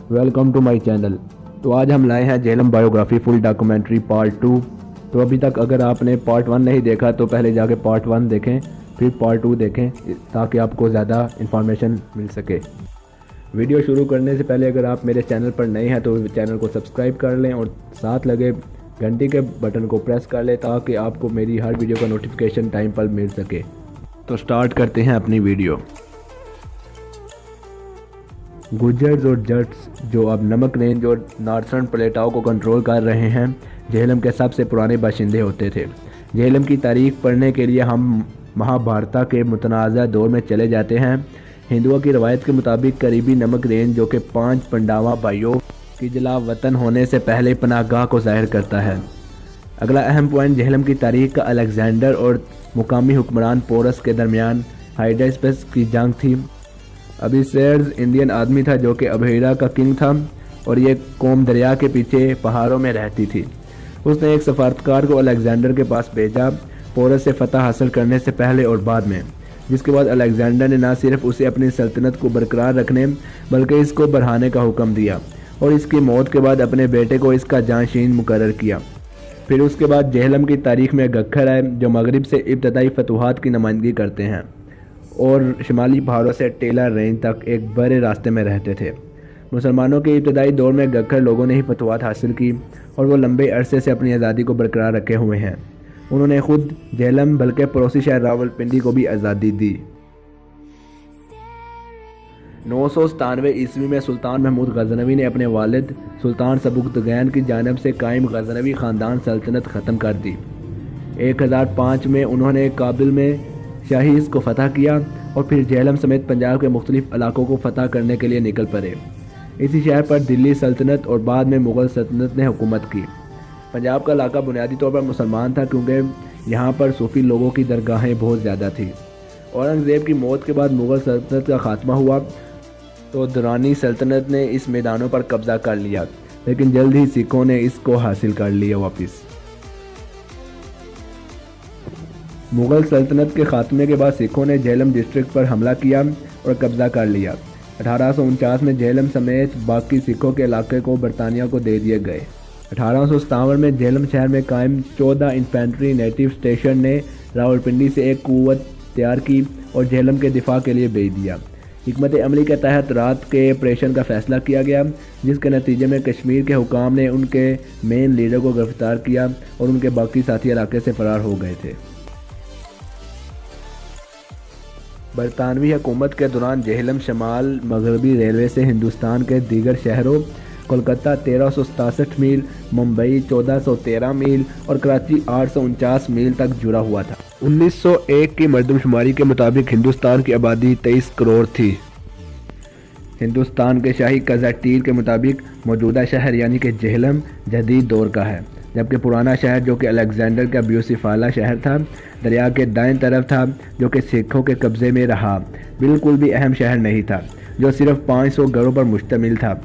Welcome to my channel. तो आज हम लाए हैं Jhelum biography full documentary part 2। तो अभी तक अगर आपने पार्ट 1 नहीं देखा तो पहले जाके पार्ट 1 देखें, फिर पार्ट 2 देखें ताकि आपको ज़्यादा इन्फॉर्मेशन मिल सके। वीडियो शुरू करने से पहले अगर आप मेरे चैनल पर नए हैं तो चैनल को सब्सक्राइब कर लें और साथ लगे घंटी के बटन को प्रेस कर लें ताकि आपको मेरी हर वीडियो का नोटिफिकेशन टाइम पर मिल सके। तो स्टार्ट करते हैं अपनी वीडियो। गुर्जर्स और जट्स जो अब नमक रेंज और नॉर्थर्न प्लेटाओं को कंट्रोल कर रहे हैं, झेलम के सबसे पुराने बाशिंदे होते थे। झेलम की तारीख पढ़ने के लिए हम महाभारत के मुतनाज़ा दौर में चले जाते हैं। हिंदुओं की रवायत के मुताबिक करीबी नमक रेंज जो कि 5 पंडावा भाइयों की जला वतन होने से पहले पनाहगाह को जाहिर करता है। अगला अहम पॉइंट झेलम की तारीख का अलेक्जेंडर और मुकामी हुक्मरान पोरस के दरमियान हाइडेस्पस की जंग थी। अबिसेर्स इंडियन आदमी था जो कि अबहेरा का किंग था और ये कौम दरिया के पीछे पहाड़ों में रहती थी। उसने एक सफारतकार को अलेक्जेंडर के पास भेजा पोरस से फतह हासिल करने से पहले और बाद में, जिसके बाद अलेक्जेंडर ने न सिर्फ उसे अपनी सल्तनत को बरकरार रखने बल्कि इसको बढ़ाने का हुक्म दिया और इसकी मौत के बाद अपने बेटे को इसका जानशीन मुकर्रर किया। फिर उसके बाद झेलम की तारीख में गख्खर आए जो मगरिब से इब्तदाई फतूहात की नुमाइंदगी करते हैं और शिमाली पहाड़ों से टेला रेंज तक एक बड़े रास्ते में रहते थे। मुसलमानों के इब्तदाई दौर में गख्खर लोगों ने ही फतूहात हासिल की और वो लंबे अरसे से अपनी आज़ादी को बरकरार रखे हुए हैं। उन्होंने खुद झेलम बल्कि पड़ोसी शहर रावलपिंडी को भी आज़ादी दी। 997 ईस्वी में सुल्तान महमूद गजनवी ने अपने वालिद सुल्तान सबुकतगैन की जानिब से कायम गजनवी ख़ानदान सल्तनत ख़त्म कर दी। 1005 में उन्होंने काबिल में शाहीज़ को फतह किया और फिर झेलम समेत पंजाब के मुख्तलिफ इलाकों को फतह करने के लिए निकल पड़े। इसी शहर पर दिल्ली सल्तनत और बाद में मुग़ल सल्तनत ने हुकूमत की। पंजाब का इलाका बुनियादी तौर पर मुसलमान था क्योंकि यहाँ पर सूफ़ी लोगों की दरगाहें बहुत ज़्यादा थी। औरंगज़ेब की मौत के बाद मुग़ल सल्तनत का ख़ात्मा हुआ तो दुरानी सल्तनत ने इस मैदानों पर कब्ज़ा कर लिया, लेकिन जल्द ही सिखों ने इसको हासिल कर लिया वापस। मुग़ल सल्तनत के ख़ात्मे के बाद सिखों ने झेलम डिस्ट्रिक्ट पर हमला किया और कब्ज़ा कर लिया। 1849 में झेलम समेत बाकी सिखों के इलाके को बरतानिया को दे दिए गए। 1857 में झेलम शहर में कायम 14 इन्फेंट्री नेटिव स्टेशन ने रावलपिंडी से एक कुव्वत तैयार की और झेलम के दिफा के लिए भेज दिया। हिकमत अमली के तहत रात के ऑपरेशन का फ़ैसला किया गया, जिसके नतीजे में कश्मीर के हुकाम ने उनके मेन लीडर को गिरफ्तार किया और उनके बाकी साथी इलाके से फ़रार हो गए थे। बरतानवी हुकूमत के दौरान झेलम शमाल मगरबी रेलवे से हिंदुस्तान के दीगर शहरों कोलकाता 1367 मील, मुंबई 1413 मील और कराची 849 मील तक जुड़ा हुआ था। 1901 की मरदमशुमारी के मुताबिक हिंदुस्तान की आबादी 23 करोड़ थी। हिंदुस्तान के शाही गज़ेटियर के मुताबिक मौजूदा शहर यानी कि झेलम जदीद दौर का है, जबकि पुराना शहर जो कि अलेक्जेंडर का ब्यूसिफाला शहर था दरिया के दाएं तरफ था, जो कि सिखों के कब्ज़े में रहा, बिल्कुल भी अहम शहर नहीं था, जो सिर्फ 500 घरों पर मुश्तमिल था।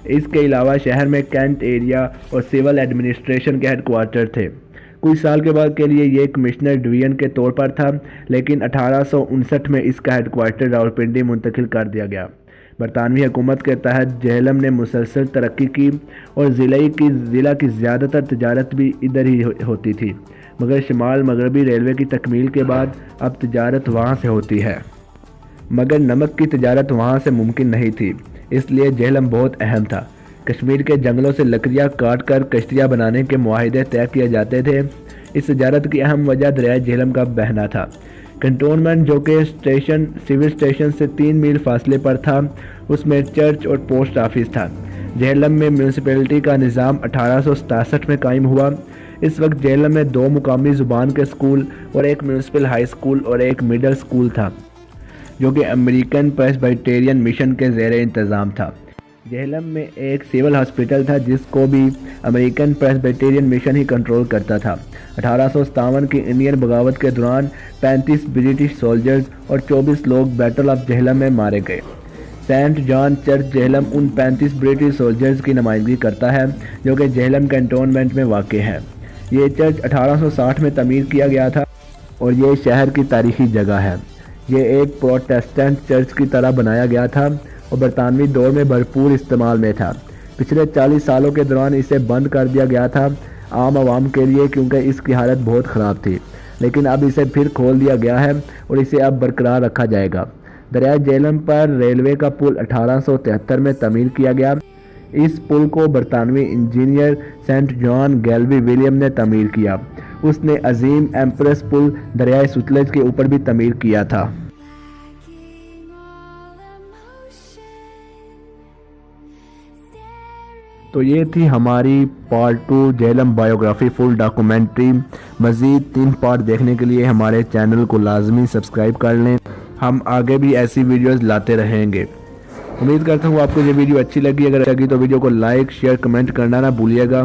इसके अलावा शहर में कैंट एरिया और सिविल एडमिनिस्ट्रेशन के हेडक्वार्टर थे। कुछ साल के बाद के लिए ये कमिश्नर डिवीज़न के तौर पर था, लेकिन 1859 में इसका हेडक्वार्टर रावलपिंडी मुंतकिल कर दिया गया। बरतानवी हुकूमत के तहत झेलम ने मुसलसल तरक्की की और ज़िला की ज़्यादातर तजारत भी इधर ही होती थी, मगर शिमाल मगरबी रेलवे की तकमील के बाद अब तजारत वहाँ से होती है, मगर नमक की तजारत वहाँ से मुमकिन नहीं थी, इसलिए झेलम बहुत अहम था। कश्मीर के जंगलों से लकड़ियाँ काट कर कश्तियाँ बनाने के मुआहदे तय किए जाते थे। इस तजारत की अहम वजह दरिया झेलम का बहना था। कंटोनमेंट जो कि सिविल स्टेशन से 3 मील फासले पर था, उसमें चर्च और पोस्ट ऑफिस था। झेलम में म्यूनसिपैलिटी का निज़ाम 1867 में कायम हुआ। इस वक्त झेलम में 2 मुकामी ज़ुबान के स्कूल और एक म्यूनसिपल हाई स्कूल और एक मिडल स्कूल था, जो कि अमेरिकन प्रेस्बिटेरियन मिशन के ज़ेर इंतज़ाम था। झेलम में एक सिविल हॉस्पिटल था जिसको भी अमेरिकन प्रेस्बिटेरियन मिशन ही कंट्रोल करता था। 1857 की इंडियन बगावत के दौरान 35 ब्रिटिश सोल्जर्स और 24 लोग बैटल ऑफ झेलम में मारे गए। सेंट जॉन चर्च झेलम उन 35 ब्रिटिश सोल्जर्स की नुमाइंदगी करता है जो कि झेलम कैंटोनमेंट में वाक़ है। ये चर्च 1860 में तमीर किया गया था और ये शहर की तारीखी जगह है। ये एक प्रोटेस्टेंट चर्च की तरह बनाया गया था اور برطانوی دور میں بھرپور استعمال میں تھا۔ پچھلے 40 سالوں کے دوران اسے بند کر دیا گیا تھا عام عوام کے لیے کیونکہ اس کی حالت بہت خراب تھی، لیکن اب اسے پھر کھول دیا گیا ہے اور اسے اب برقرار رکھا جائے گا۔ دریائے جہلم پر ریلوے کا پل 1873 میں تعمیر کیا گیا۔ اس پل کو برطانوی انجینئر سینٹ جان گیلوی ولیم نے تعمیر کیا۔ اس نے عظیم ایمپریس پل دریائے ستلج کے اوپر بھی تعمیر کیا تھا۔ تو یہ تھی ہماری پارٹ 2 جہلم بائیوگرافی فل ڈاکومنٹری۔ مزید 3 پارٹ دیکھنے کے لیے ہمارے چینل کو لازمی سبسکرائب کر لیں۔ ہم آگے بھی ایسی ویڈیوز لاتے رہیں گے۔ امید کرتا ہوں آپ کو یہ ویڈیو اچھی لگی۔ اگر لگی تو ویڈیو کو لائک، شیئر، کمنٹ کرنا نہ بھولیے گا۔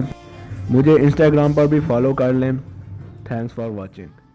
مجھے انسٹاگرام پر بھی فالو کر لیں۔ Thanks for watching.